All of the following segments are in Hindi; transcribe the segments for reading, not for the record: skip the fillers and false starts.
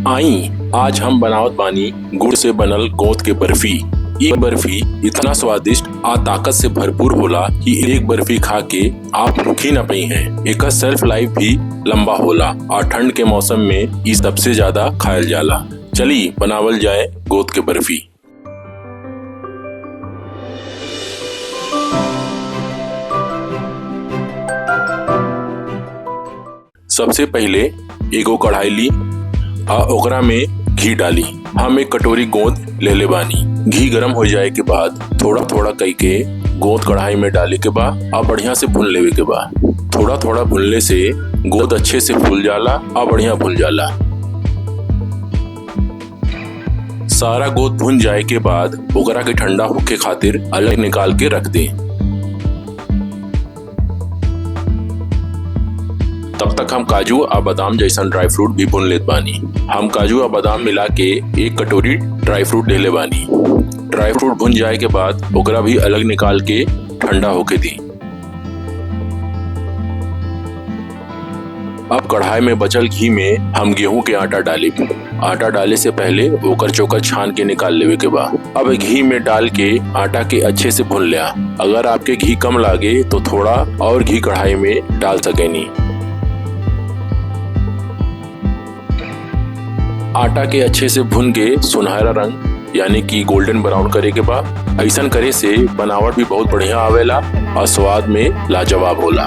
आई आज हम बनावत बानी गुड़ से बनल गोंद के बर्फी। ये बर्फी इतना स्वादिष्ट आ ताकत से भरपूर होला कि एक बर्फी खा के आप भूखी न पई हैं। एकर शेल्फ लाइफ भी लंबा होला और ठंड के मौसम में ई सबसे ज्यादा खायल जाला। चली बनावल जाए गोंद के बर्फी। सबसे पहले एगो कढ़ाई ली और ओकरा में घी डाली। हम एक कटोरी गोंद ले बानी। घी गरम हो जाए के बाद थोड़ा थोड़ा कई के गोंद कढ़ाई में डाले के बाद और बढ़िया से भून लेवे के बाद थोड़ा थोड़ा भूनले से गोंद अच्छे से फूल जाला और बढ़िया भून जाला। सारा गोंद भून जाए के बाद ओकरा के ठंडा होके खातिर अलग निकाल के रख दे। तब तक हम काजू और बादाम जैसन ड्राई फ्रूट भी भून लेत बानी। हम काजू और बादाम मिला के एक कटोरी ड्राई फ्रूट ले बानी। ड्राई फ्रूट भून जाए के बाद ओकरा भी अलग निकाल के ठंडा होके दी। अब कढ़ाई में बचल घी में हम गेहूं के आटा डाली। आटा डाले से पहले ओकर चोकर छान के निकाल लेवे के बाद अब घी में डाल के आटा के अच्छे से भून लिया। अगर आपके घी कम लागे तो थोड़ा और घी कढ़ाई में डाल सकेनी। आटा के अच्छे से भून के सुनहरा रंग यानी कि गोल्डन ब्राउन करे के बाद ऐसा करे से बनावट भी बहुत बढ़िया आवेला और स्वाद में लाजवाब होला।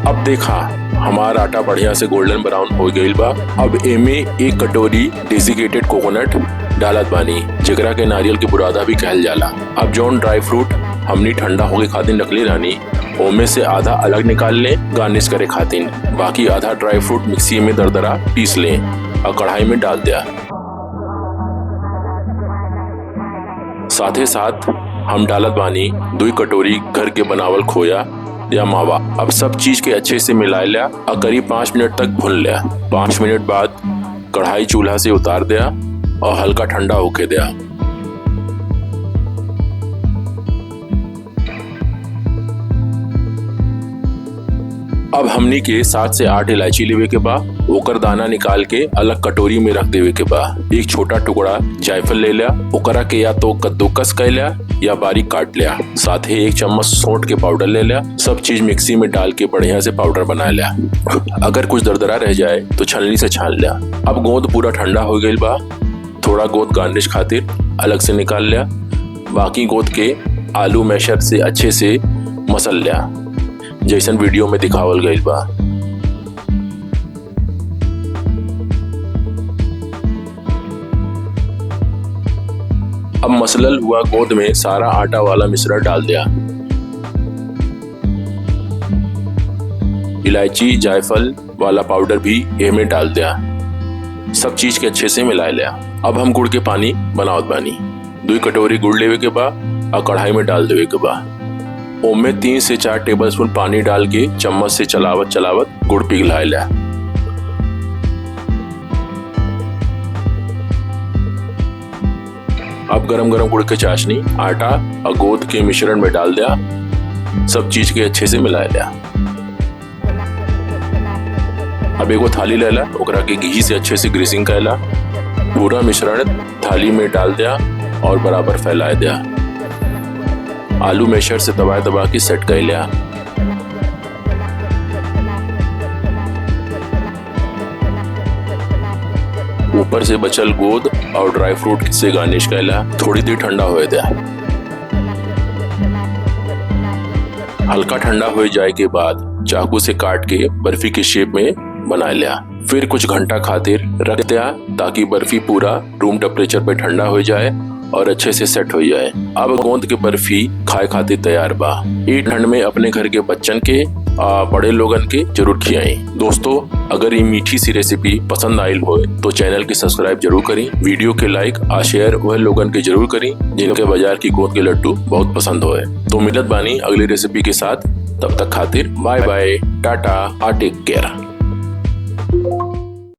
अब देखा हमारा आटा बढ़िया से गोल्डन ब्राउन हो गईल बा। अब एमे एक कटोरी डेसिकेटेड कोकोनट डालत बानी जेकरा के नारियल के बुरादा भी कहल जाला। अब जौन ड्राई फ्रूट हमनी ठंडा होके खातिर रखले रानी ओमे से आधा अलग निकाल ले गार्निश करे खातिर। बाकी आधा ड्राई फ्रूट मिक्सी में दरदरा पीस ले और कढ़ाई में डाल दिया। साथ ही साथ हम डालत बानी 2 कटोरी घर के बनावल खोया या मावा। अब सब चीज के अच्छे से मिला लिया और करीब 5 मिनट तक भून लिया। 5 मिनट बाद कढ़ाई चूल्हा से उतार दिया और हल्का ठंडा होके दिया। अब हमनी के 7 से 8 इलायची लेवे के बाद ओकर दाना निकाल के अलग कटोरी में रख देवे के बाद एक छोटा टुकड़ा जायफल ले लिया। ओकरा के या तो कद्दूकस कर लिया या बारीक काट लिया। साथ ही 1 चम्मच सौंठ के पाउडर ले लिया। सब चीज मिक्सी में डाल के बढ़िया से पाउडर बना लिया। अगर कुछ दरदरा रह जाए तो छलनी से छान लिया। अब गोंद पूरा ठंडा हो गई बा। थोड़ा गोंद गार्निश खातिर अलग से निकाल लिया। बाकी गोंद के आलू मैशर से अच्छे से मसल लिया जैसन वीडियो में दिखावल गईल बा। अब मसलल हुआ गोंद में सारा आटा वाला मिश्रण डाल दिया। इलायची जायफल वाला पाउडर भी एमे डाल दिया। सब चीज के अच्छे से मिला लिया। अब हम गुड़ के पानी बनावत बानी। 2 कटोरी गुड़ लेवे के बाद और कढ़ाई में डाल देवे के बाद ओमे 3 से 4 टेबलस्पून पानी डाल के चम्मच से चलावत गुड़ पिघला लिया। अब गरम गरम गुड़ के चाशनी आटा और गोंद के मिश्रण में डाल दिया। सब चीज के अच्छे से मिला लिया। अब एगो थाली ले ला। ओकरा के घी से अच्छे से ग्रीसिंग कैला। पूरा मिश्रण थाली में डाल दिया और बराबर फैला दिया। आलू मैशर से दबा के सेट कर लिया। ऊपर से बचल गोंद और ड्राई फ्रूट से गार्निश कर लिया। थोड़ी देर ठंडा हो दिया। हल्का ठंडा हो जाए के बाद चाकू से काट के बर्फी के शेप में बना लिया। फिर कुछ घंटा खातिर रख दिया ताकि बर्फी पूरा रूम टेम्परेचर पे ठंडा हो जाए और अच्छे से सेट हो जाए। अब गोंद के बर्फी खाए खातिर तैयार बा। ये ठंड में अपने घर के बच्चन के बड़े लोगन के जरूर खियाई। दोस्तों अगर ये मीठी सी रेसिपी पसंद आयल हो तो चैनल के सब्सक्राइब जरूर करी। वीडियो के लाइक और शेयर वह लोगन के जरूर करी जिनके बाजार की गोंद के लड्डू बहुत पसंद होए। तो मिलत बानी अगली रेसिपी के साथ। तब तक खातिर bye bye tata take care.